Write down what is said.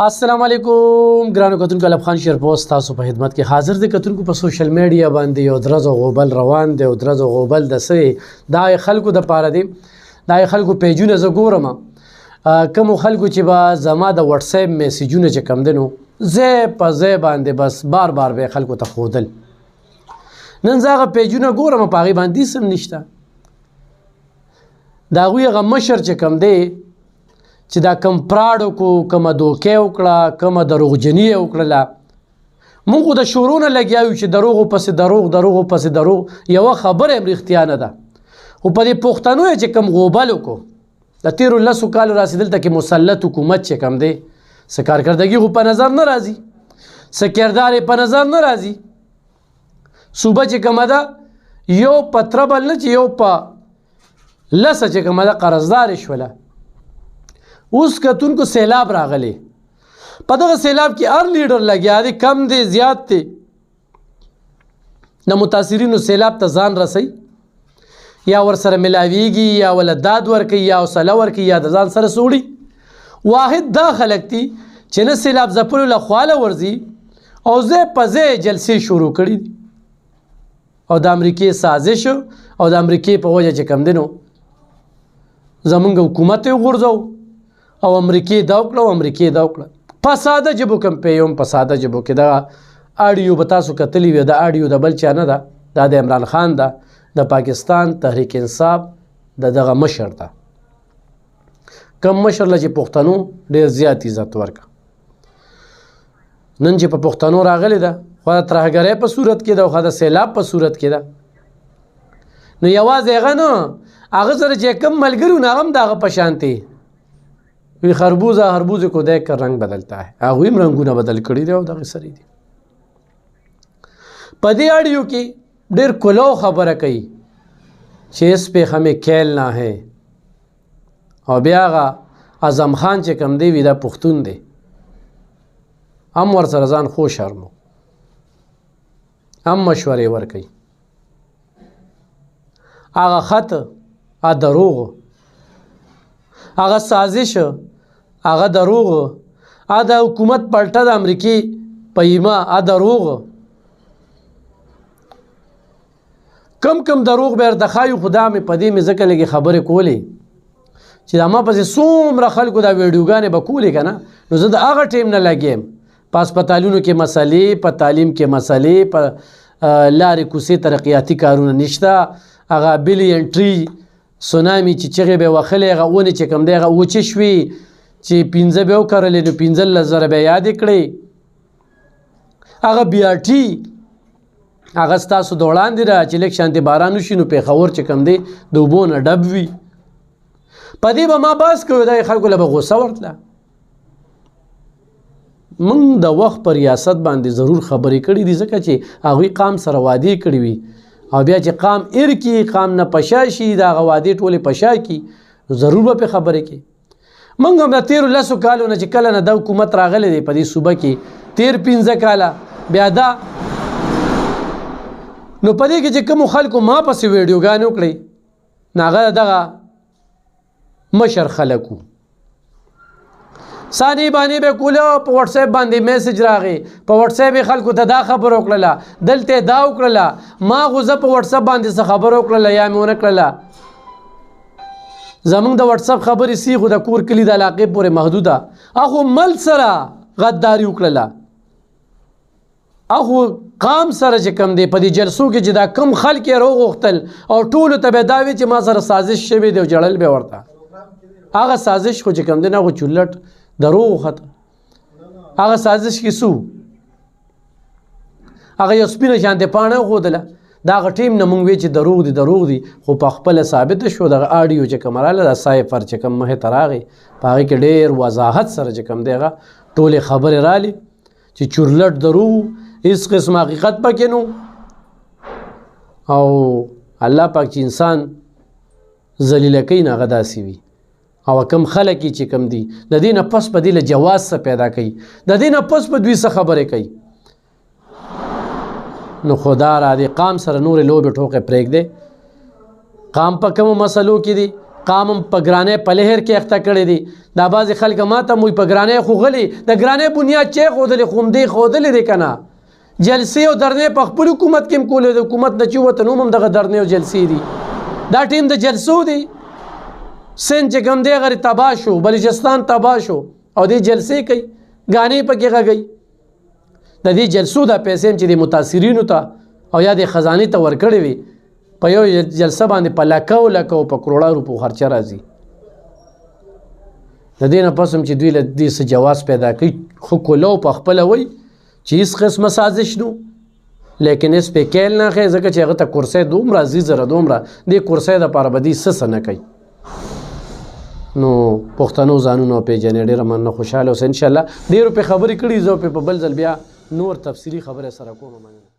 السلام علیکم ګرانو کتونکو الف خان شیرپوسټ تاسو په خدمت کې حاضر دي کتونکو په سوشل میډیا باندې یو درز او غوبل روان دی او درز او غوبل د سې دا خلکو د پاره دی دا خلکو پیجونه ز ګورم کوم خلکو چې با زما د واتس اپ میسجونه چې کم دنو زه په زه باندې بس بار بار به خلکو ته خودل نن زغه پیجونه ګورم په غي باندې سم نشته دا غوی غمشر چې کم دی چې دا کم پراډو کو کم دوکې وکړه کم دروغجنی وکړه موږ د شورونه لګیاو چې دروغ پس دروغ یو خبره امریختیا نه ده او په دې پښتنو چې کم غوبل کو د 13 کال رسیدل ته کې مسلط حکومت چې کم دی سکارکردګي خو په نظر نه راځي سکردار په نظر نه راځي صوبه چې کم ده یو پتربل نه چې یو په لسه چې کم ده قرضدار شوله اوس کتونکو سیلاب راغلی په دغه سیلاب کې هر لیډر لګیا دی کم دی زیات دی د متاثرینو سیلاب ته ځان رسي یا ورسره ملاویږي یا ول داد ورکي یا وسله ورکي یا د ځان سره سوړي واحد دا خلک دي چې نه سیلاب ځپلو له خواله ورځي او زه په زه جلسې شروع کړي دي او د امریکای سازش او د امریکای په وجه چې کم دینو زمونږ حکومت یې غورځو او امریکای دا وکړه په ساده جبو کم پیوم په ساده جبو کې دا اډیو به تاسو کتلی وي د اډیو د بل چا نه ده دا د عمران خان ده د پاکستان تحریک انصاف دغه مشر ده کم مشر له چې پښتنو ډېر زیات عزت ورکړه نن چې په پښتنو راغلی ده خو د ترهګرۍ په صورت کې ده او خو د سیلاب په صورت کې ده نو یوازې هغه نه هغه سره چې کم ملګري نه هم دغه په شانتي وی خربوزه کو دیکھ کر رنگ بدلتا ہے هغه هم رنگونه بدل کړي دي او دغه سری دي په دې اړیو کې ډېر کولو خبره کوي چې اس په همه کېل نه ہے او بیا اعظم خان چې کم دی وی دا پښتون دی هم ور سره ځان خو شرمو هم مشورې ور کوي هغه خط ا دروغ هغه سازش هغه دروغ د حکومت پلټه د امریکای پېما دروغ کم دروغ به د خایو خدا مې پدې مې ځکه لګي خبره کولی چې ما پسې څومره خلکو دا ویډیوګانې به کولې کنه نو زه د هغه ټیم نه لګیم په هسپتالونو کې مسلې په تعلیم کې مسلې په لارې کوڅې ترقیاتي کارونه نشته هغه بلی انټري سونامي چې چغې به وخلې هغه ونې چې کم دی هغه وچې شوي چې 15 به وکرلې نو 15,000 به یادې کړې هغه BRT هغه ستاسو د وړاندې را چې لږ شانتې باران وشي نو پېښور چې کم دی د اوبو نه ډب وي په دې به ما بحث کوو دا خلکو له به غوسه ورتله موږ د وخت په ریاست باندې ضرور خبرې کړي دي ځکه چې هغوی قام سره وعدې کړي وي او بیا چې قام ارکی قام نه پشا شي دا غوادي ټوله پشا کی ضرور به خبره کی منګ هم د 13 کالو نه چې کله نه د حکومت راغله دی په دې صوبه کې 13-15 کاله بیا دا نو په دې کې چې کوم خلکو ما پسې ویډیوګان وکړي ناغه دغه مشر خلکو ثاني باندې به کوله په واتس اپ باندې میسج راغی په واتس اپ خلکو ته دا خبر وکړه دلته دا وکړه ما غوزه په واتس اپ باندې څه خبر وکړه یا مې ونه کړله زمونږ د واتس اپ خبرې سی خو د کور کلی د علاقې پورې محدوده اخو مل سره غداری وکړه اخو قام سره چې کم دی په دې جلسو کې چې دا کم خلک یې روغختل او ټول ته به داوي چې ما سره سازش شوی دی او جړل به ورته هغه سازش خو چې کم دی نه خو چولټ دروغ خط هغه سازش کې سو هغه یو سپینه شانته پانه خودله دا ټیم نه مونږ وی چې دروغ دي خو په خپل ثابت شو د اډیو چې کمراله د سایفر چې کم مه تراغي پاره کې ډېر وضاحت سره چې کم دیغه ټوله خبره رالی چې چورلټ دروغ هیڅ قسم حقیقت پکې نو او الله پاک چې انسان ذلیل کوي نه غداسي وي او کم خلک چې کم دي د دې نه پس په دې له جواز څه پیدا کوي د دې نه پس په دوی څه خبره کوي نو خدا را دې قام سره نور لوبې ټوکې پرېږدي قام په کومو مسلو کې دي قام په ګرانۍ په لهر کې اخته کړی دی. دا بعضې خلک ماته موی په ګرانۍ خو غلي د ګرانۍ بنیاد چې ښودلې خو همدې ښودلې دی که نه. جلسې او درنې په خپل حکومت کې هم کولې د حکومت نه چې ووته نو هم دغه درنې او جلسې دي. دا ټیم د جلسو دی. سند چې کوم دی هغه تباه شو، بلوچستان تباه شو او دې جلسې کوي، ګانې پکې غږوي. د دې جلسو دا پیسې هم چې د متاثرینو ته او یا د خزانې ته ورکړې وي په یو جلسه باندې په لکو لکو په کروڑه روپو خرچه راځي. د دې نه پس هم چې دوی له دې څه جواز پیدا کوي خو کولو په خپله وایي چې هېڅ قسمه سازش نو، لیکن هېڅ پې کیل نه ښیي ځکه چې هغه ته کرسۍ دومره عزیزه دومره دې کرسۍ دپاره به دوی څه نه کوي. نو پښتنو ځانونه وپېژنئ. ډېره مننه، خوشحاله اوسئ. انشاءالله ډېرو پې خبرې کړي، زه په بل ځل بیا نور تفصیلي خبرې سره کوم. مننه.